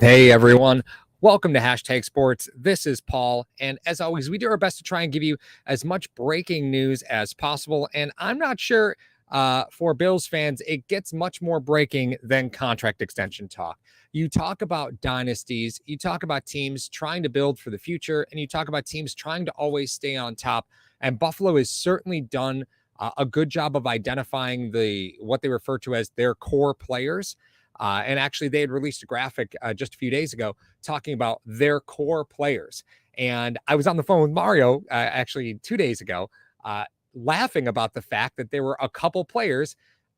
Hey everyone, welcome to Hashtag Sports. This is Paul, and as always, we do our best to try and give you as much breaking news as possible. And I'm not sure for Bills fans, it gets much more breaking than contract extension talk. You talk about dynasties, you talk about teams trying to build for the future, and you talk about teams trying to always stay on top. And Buffalo has certainly done a good job of identifying what they refer to as their core players. And actually, they had released a graphic just a few days ago talking about their core players. And I was on the phone with Mario actually 2 days ago, laughing about the fact that there were a couple players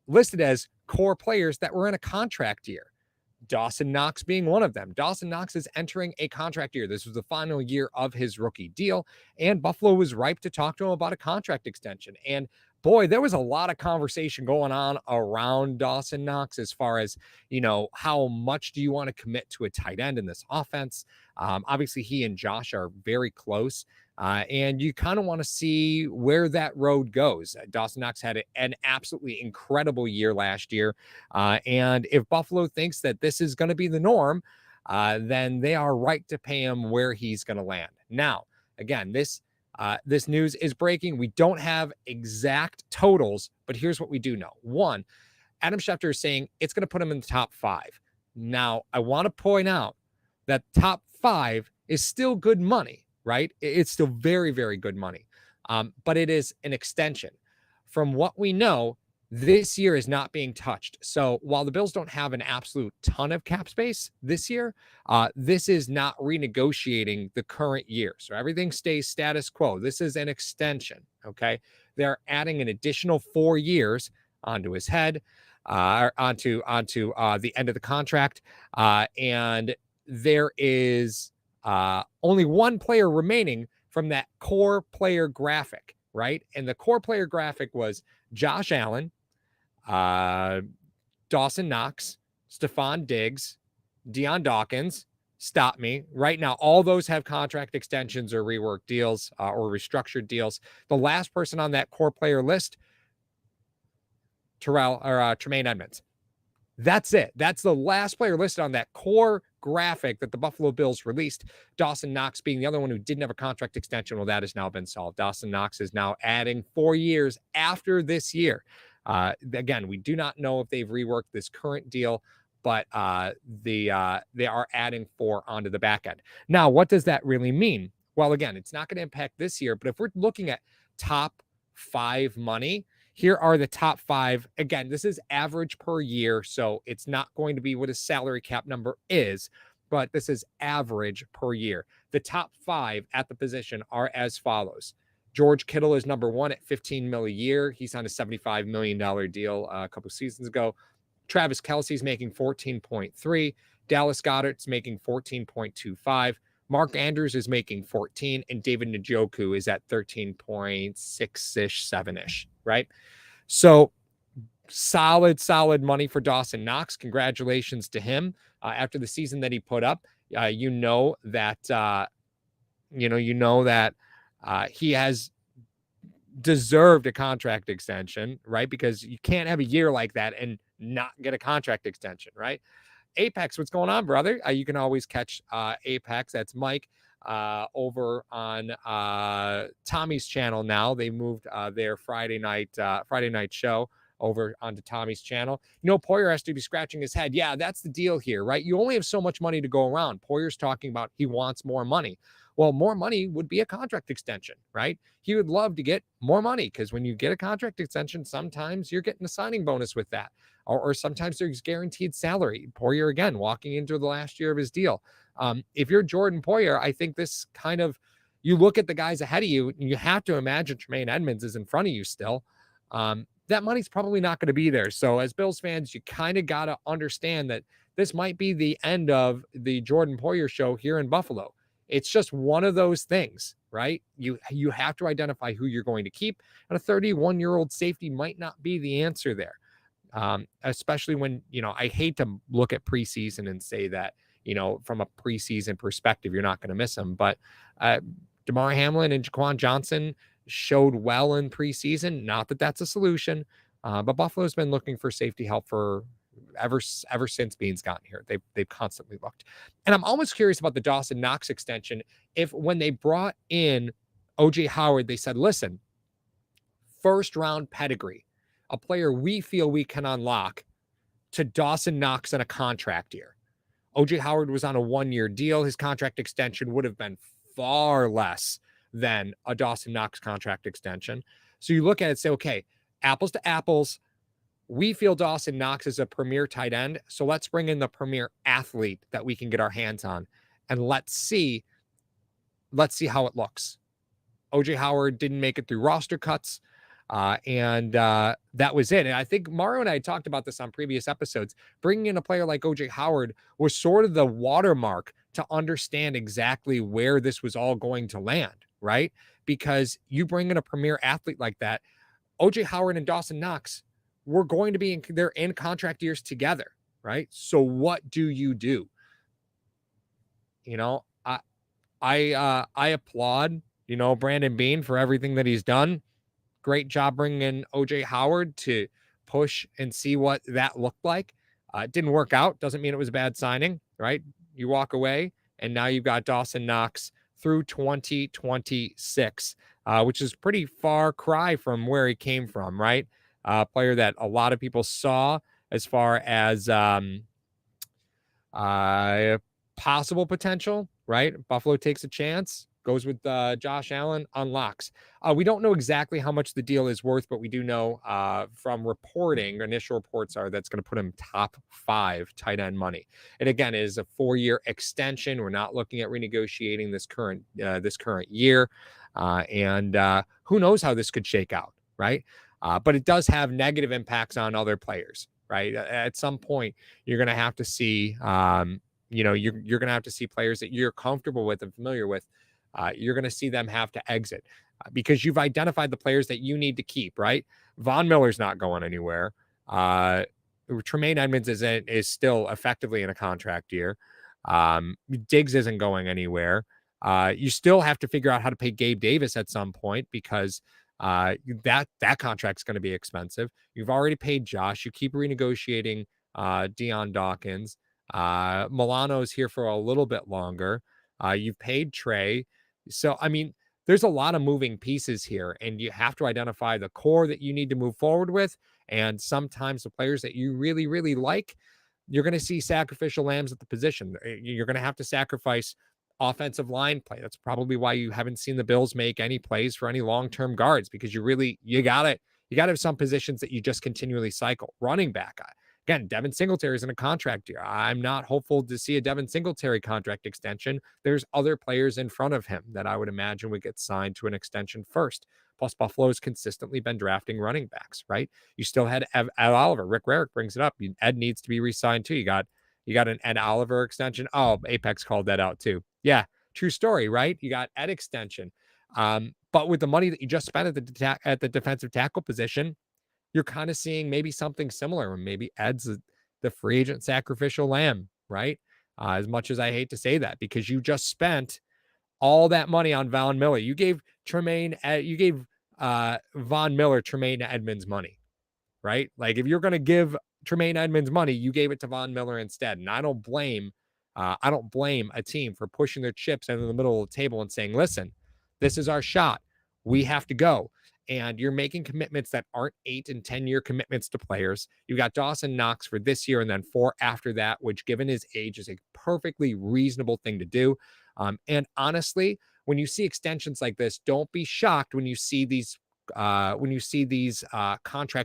listed as core players that were in a contract year. Dawson Knox being one of them. Dawson Knox is entering a contract year. This was the final year of his rookie deal, and Buffalo was ripe to talk to him about a contract extension. And boy, there was a lot of conversation going on around Dawson Knox as far as, how much do you want to commit to a tight end in this offense? Obviously, he and Josh are very close. And you kind of want to see where that road goes. Dawson Knox had an absolutely incredible year last year. And if Buffalo thinks that this is going to be the norm, then they are right to pay him where he's going to land. Now, again, this news is breaking. We don't have exact totals, but here's what we do know. One, Adam Schefter is saying it's going to put him in the top 5. Now, I want to point out that top 5 is still good money, right? It's still very, very good money. But it is an extension. From what we know, this year is not being touched. So while the Bills don't have an absolute ton of cap space this year, this is not renegotiating the current year. So everything stays status quo. This is an extension, okay? They're adding an additional 4 years onto his head, onto the end of the contract. And there is only one player remaining from that core player graphic, right? And the core player graphic was Josh Allen, Dawson Knox, Stephon Diggs, Deion Dawkins. Stop me. Right now, all those have contract extensions or rework deals or restructured deals. The last person on that core player list, Tremaine Edmonds. That's it. That's the last player listed on that core graphic that the Buffalo Bills released. Dawson Knox being the other one who didn't have a contract extension. Well, that has now been solved. Dawson Knox is now adding 4 years after this year. Again, we do not know if they've reworked this current deal, but they are adding 4 onto the back end. Now, what does that really mean? Well, again, it's not going to impact this year, but if we're looking at top 5 money, here are the top 5. Again, this is average per year, so it's not going to be what a salary cap number is, but this is average per year. The top 5 at the position are as follows. George Kittle is number 1 at $15 million a year. He's on a $75 million deal a couple seasons ago. Travis Kelce's making 14.3. Dallas Goedert's making 14.25. Mark Andrews is making 14, and David Njoku is at 13.6-ish, 7-ish, right? So solid money for Dawson Knox. Congratulations to him. After the season that he put up, that he has deserved a contract extension, right? Because you can't have a year like that and not get a contract extension, right? Apex, what's going on, brother? You can always catch Apex. That's Mike over on Tommy's channel now. They moved their Friday night show over onto Tommy's channel. Poyer has to be scratching his head. Yeah, that's the deal here, right? You only have so much money to go around. Poyer's talking about he wants more money. Well, more money would be a contract extension, right? He would love to get more money because when you get a contract extension, sometimes you're getting a signing bonus with that. Or sometimes there's guaranteed salary. Poyer, again, walking into the last year of his deal. If you're Jordan Poyer, I think this kind of, you look at the guys ahead of you, and you have to imagine Tremaine Edmonds is in front of you still. That money's probably not going to be there. So as Bills fans, you kind of got to understand that this might be the end of the Jordan Poyer show here in Buffalo. It's just one of those things, right? You have to identify who you're going to keep. And a 31-year-old safety might not be the answer there. Especially when, I hate to look at preseason and say that, from a preseason perspective, you're not going to miss him. But Damar Hamlin and Jaquan Johnson showed well in preseason. Not that that's a solution, but Buffalo's been looking for safety help for ever since Bean's gotten here. They've constantly looked. And I'm almost curious about the Dawson Knox extension. If when they brought in OJ Howard, they said, listen, first round pedigree, a player we feel we can unlock, to Dawson Knox in a contract year. OJ Howard was on a 1-year deal. His contract extension would have been far less than a Dawson Knox contract extension. So you look at it and say, okay, apples to apples, we feel Dawson Knox is a premier tight end. So let's bring in the premier athlete that we can get our hands on, and let's see how it looks. OJ Howard didn't make it through roster cuts. And that was it. And I think Mario and I had talked about this on previous episodes. Bringing in a player like OJ Howard was sort of the watermark to understand exactly where this was all going to land, right? Because you bring in a premier athlete like that, OJ Howard and Dawson Knox, we're going to be they're in contract years together, right? So what do? You know, I applaud, Brandon Beane for everything that he's done. Great job bringing in OJ Howard to push and see what that looked like. It didn't work out. Doesn't mean it was a bad signing, right? You walk away, and now you've got Dawson Knox through 2026, which is pretty far cry from where he came from, right? A player that a lot of people saw as far as possible potential, right? Buffalo takes a chance. Goes with Josh Allen, unlocks. We don't know exactly how much the deal is worth, but we do know from reporting, initial reports are that's going to put him top 5 tight end money. And again, it is a 4-year extension. We're not looking at renegotiating this current year. And who knows how this could shake out, right? But it does have negative impacts on other players, right? At some point, you're going to have to see, you're going to have to see players that you're comfortable with and familiar with. You're going to see them have to exit because you've identified the players that you need to keep, right? Von Miller's not going anywhere. Tremaine Edmonds is still effectively in a contract year. Diggs isn't going anywhere. You still have to figure out how to pay Gabe Davis at some point because that contract's going to be expensive. You've already paid Josh. You keep renegotiating Dion Dawkins. Milano's here for a little bit longer. You've paid Trey. So, I mean, there's a lot of moving pieces here, and you have to identify the core that you need to move forward with. And sometimes the players that you really, really like, you're going to see sacrificial lambs at the position. You're going to have to sacrifice offensive line play. That's probably why you haven't seen the Bills make any plays for any long-term guards, because you got to have some positions that you just continually cycle. Running back, again, Devin Singletary is in a contract year. I'm not hopeful to see a Devin Singletary contract extension. There's other players in front of him that I would imagine would get signed to an extension first. Plus, Buffalo's consistently been drafting running backs, right? You still had Ed Oliver. Rick Rarick brings it up. Ed needs to be re-signed too. You got an Ed Oliver extension. Oh, Apex called that out too. Yeah, true story, right? You got Ed extension. But with the money that you just spent at the defensive tackle position, you're kind of seeing maybe something similar. Maybe Ed's the free agent sacrificial lamb, right? As much as I hate to say that, because you just spent all that money on Von Miller. You gave Von Miller Tremaine Edmonds money, right? Like if you're going to give Tremaine Edmonds money, you gave it to Von Miller instead. And I don't blame a team for pushing their chips into the middle of the table and saying, listen, this is our shot. We have to go. And you're making commitments that aren't 8 and 10-year commitments to players. You got Dawson Knox for this year and then 4 after that, which given his age is a perfectly reasonable thing to do. And honestly, when you see extensions like this, don't be shocked when you see these contracts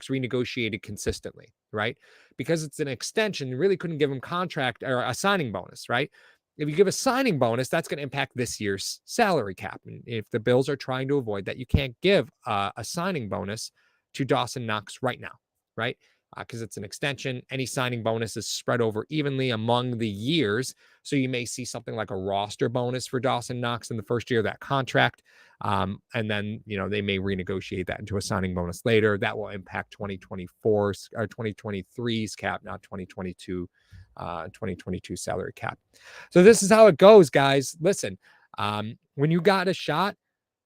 renegotiated consistently, right? Because it's an extension, you really couldn't give him contract or a signing bonus, right? If you give a signing bonus, that's going to impact this year's salary cap. And if the Bills are trying to avoid that, you can't give a signing bonus to Dawson Knox right now, right? Because it's an extension. Any signing bonus is spread over evenly among the years. So you may see something like a roster bonus for Dawson Knox in the first year of that contract. And then, they may renegotiate that into a signing bonus later. That will impact 2024's or 2023's cap, not 2022 salary cap. So this is how it goes, guys. Listen, when you got a shot,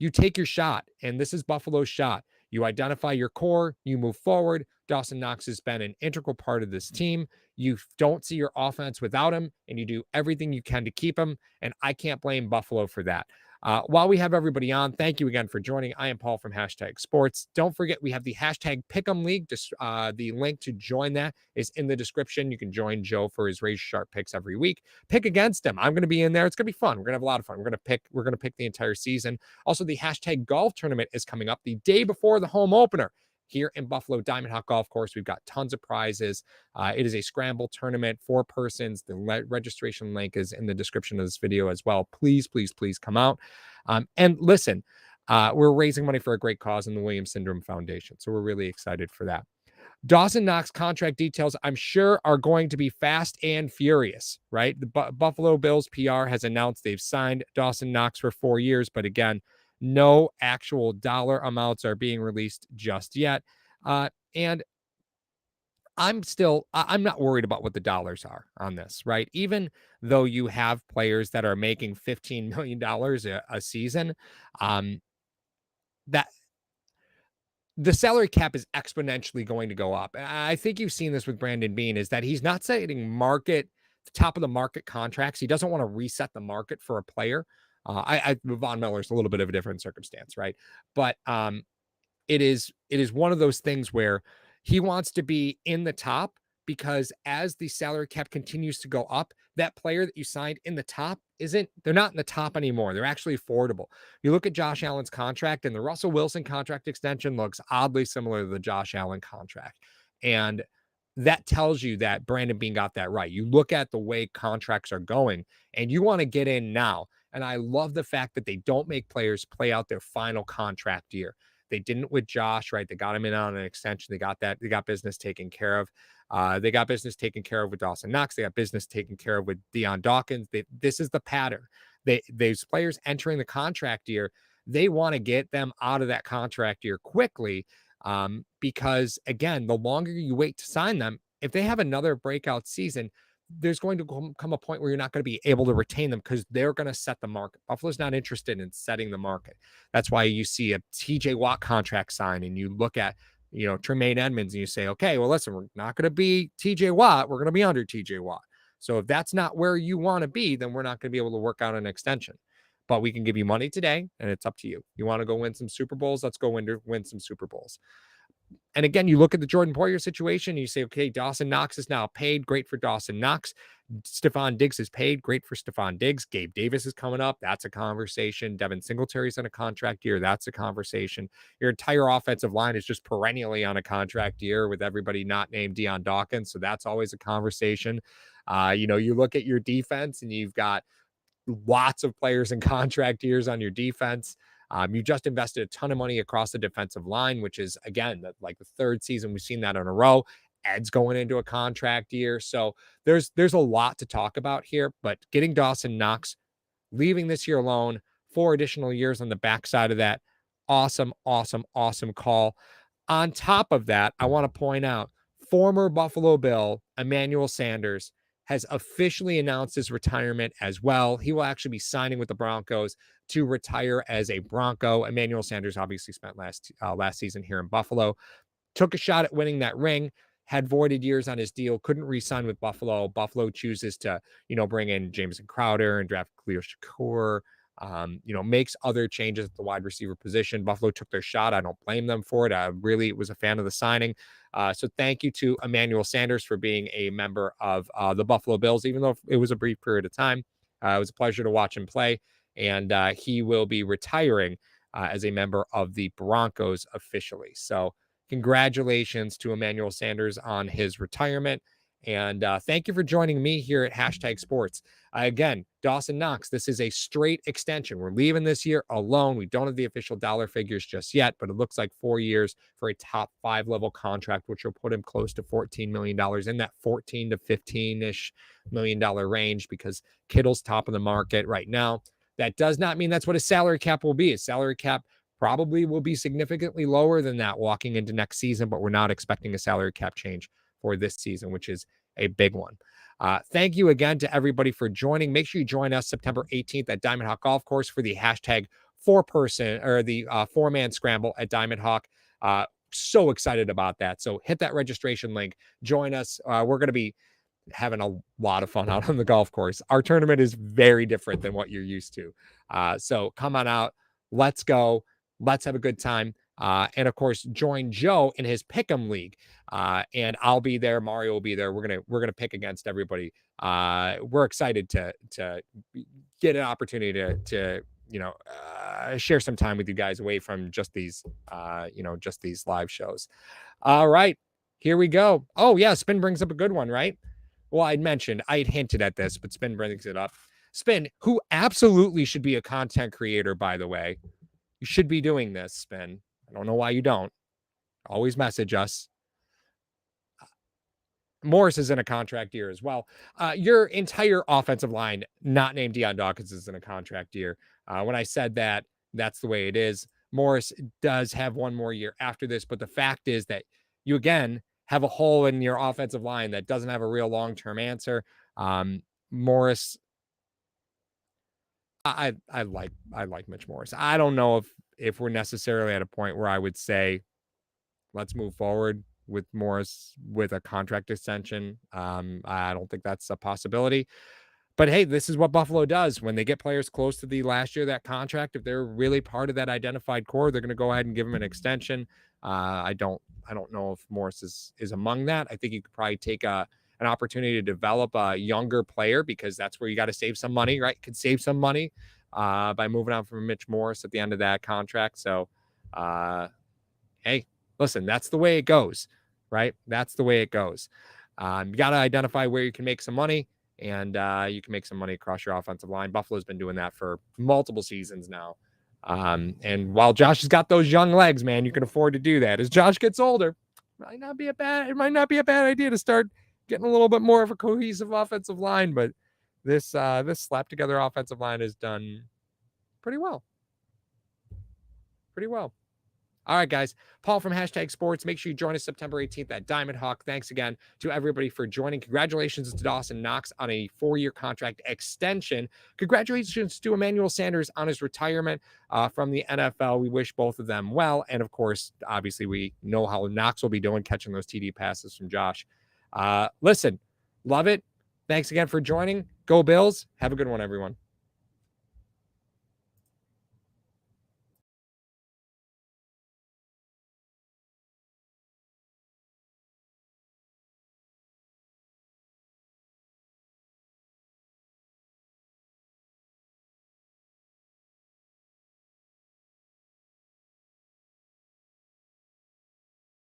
you take your shot. And this is Buffalo's shot. You identify your core, you move forward. Dawson Knox has been an integral part of this team. You don't see your offense without him, and you do everything you can to keep him. And I can't blame Buffalo for that. While we have everybody on, thank you again for joining. I am Paul from Hashtag Sports. Don't forget, we have the hashtag Pick'em League. The link to join that is in the description. You can join Joe for his razor sharp picks every week. Pick against him. I'm going to be in there. It's going to be fun. We're going to have a lot of fun. We're going to pick the entire season. Also, the hashtag golf tournament is coming up the day before the home opener here in Buffalo Diamond Hawk Golf Course. We've got tons of prizes. It is a scramble tournament, 4 persons. The registration link is in the description of this video as well. Please, please, please come out. And listen, we're raising money for a great cause in the Williams Syndrome Foundation. So we're really excited for that. Dawson Knox contract details, I'm sure, are going to be fast and furious, right? The Buffalo Bills PR has announced they've signed Dawson Knox for 4 years, but again, no actual dollar amounts are being released just yet. And I'm not worried about what the dollars are on this, right? Even though you have players that are making $15 million a season, that the salary cap is exponentially going to go up. And I think you've seen this with Brandon Beane, is that he's not setting top of the market contracts. He doesn't want to reset the market for a player. Von Miller's a little bit of a different circumstance, right? But it is one of those things where he wants to be in the top, because as the salary cap continues to go up, that player that you signed in the top they're not in the top anymore. They're actually affordable. You look at Josh Allen's contract, and the Russell Wilson contract extension looks oddly similar to the Josh Allen contract. And that tells you that Brandon Beane got that right. You look at the way contracts are going, and you want to get in now. And I love the fact that they don't make players play out their final contract year. They didn't with Josh, right? They got him in on an extension. They got business taken care of. They got business taken care of with Dawson Knox. They got business taken care of with Deion Dawkins. This is the pattern. Those players entering the contract year, they want to get them out of that contract year quickly, because, again, the longer you wait to sign them, if they have another breakout season, there's going to come a point where you're not going to be able to retain them, because they're going to set the market. Buffalo's not interested in setting the market. That's why you see a TJ Watt contract sign, and you look at, Tremaine Edmonds, and you say, okay, well, listen, we're not going to be TJ Watt. We're going to be under TJ Watt. So if that's not where you want to be, then we're not going to be able to work out an extension. But we can give you money today, and it's up to you. You want to go win some Super Bowls? Let's go win some Super Bowls. And again, you look at the Jordan Poyer situation, and you say, okay, Dawson Knox is now paid. Great for Dawson Knox. Stephon Diggs is paid. Great for Stephon Diggs. Gabe Davis is coming up. That's a conversation. Devin Singletary's on a contract year. That's a conversation. Your entire offensive line is just perennially on a contract year, with everybody not named Deion Dawkins. So that's always a conversation. You look at your defense, and you've got lots of players in contract years on your defense. You just invested a ton of money across the defensive line, which is, again, like the 3rd season we've seen that in a row. Ed's going into a contract year. So there's a lot to talk about here, but getting Dawson Knox, leaving this year alone, 4 additional years on the backside of that, awesome, awesome, awesome call. On top of that, I want to point out, former Buffalo Bill Emmanuel Sanders has officially announced his retirement as well. He will actually be signing with the Broncos to retire as a Bronco. Emmanuel Sanders obviously spent last season here in Buffalo, took a shot at winning that ring, had voided years on his deal, couldn't re-sign with Buffalo. Buffalo chooses to, bring in Jamison Crowder and draft Khalil Shakur, makes other changes at the wide receiver position. Buffalo took their shot. I don't blame them for it. I really was a fan of the signing. So thank you to Emmanuel Sanders for being a member of the Buffalo Bills, even though it was a brief period of time. It was a pleasure to watch him play. And he will be retiring as a member of the Broncos officially. So congratulations to Emmanuel Sanders on his retirement. And thank you for joining me here at Hashtag Sports. Again, Dawson Knox, this is a straight extension. We're leaving this year alone. We don't have the official dollar figures just yet, but it looks like 4 years for a top 5 level contract, which will put him close to $14 million, in that 14 to 15-ish $million range, because Kittle's top of the market right now. That does not mean that's what his salary cap will be. His salary cap probably will be significantly lower than that walking into next season, but we're not expecting a salary cap change for this season, which is a big one. Thank you again to everybody for joining. Make sure you join us September 18th at Diamond Hawk Golf Course for the hashtag 4-man scramble at Diamond Hawk. So excited about that. So hit that registration link, join us. We're going to be having a lot of fun out on the golf course. Our tournament is very different than what you're used to. So come on out. Let's go. Let's have a good time. And of course, join Joe in his Pick'em League. And I'll be there. Mario will be there. We're gonna pick against everybody. We're excited to get an opportunity to share some time with you guys away from just these just these live shows. All right, here we go. Oh yeah, Spin brings up a good one, right? Well, I'd hinted at this, but Spin brings it up. Spin, who absolutely should be a content creator, by the way. You should be doing this, Spin. I don't know why you don't. Always message us. Morris is in a contract year as well. Your entire offensive line, not named Deion Dawkins, is in a contract year. When I said that, that's the way it is. Morris does have one more year after this, but the fact is that you, again, have a hole in your offensive line that doesn't have a real long-term answer. Morris, I like Mitch Morris. I don't know if we're necessarily at a point where I would say, let's move forward with Morris with a contract extension. I don't think that's a possibility. But hey, this is what Buffalo does when they get players close to the last year of that contract. If they're really part of that identified core, they're going to go ahead and give them an extension. I don't know if Morris is among that. I think you could probably take an opportunity to develop a younger player, because that's where you got to save some money, right? Could save some money by moving on from Mitch Morris at the end of that contract. So, hey, listen, that's the way it goes, right? That's the way it goes. You got to identify where you can make some money, and you can make some money across your offensive line. Buffalo's been doing that for multiple seasons now. And while Josh has got those young legs, man, you can afford to do that. As Josh gets older, it might not be a bad idea to start getting a little bit more of a cohesive offensive line. But this slapped together offensive line is done pretty well. All right, guys. Paul from #Sports. Make sure you join us September 18th at Diamond Hawk. Thanks again to everybody for joining. Congratulations to Dawson Knox on a 4-year contract extension. Congratulations to Emmanuel Sanders on his retirement from the NFL. We wish both of them well. And of course, obviously, we know how Knox will be doing, catching those TD passes from Josh. Listen, love it. Thanks again for joining. Go Bills. Have a good one, everyone.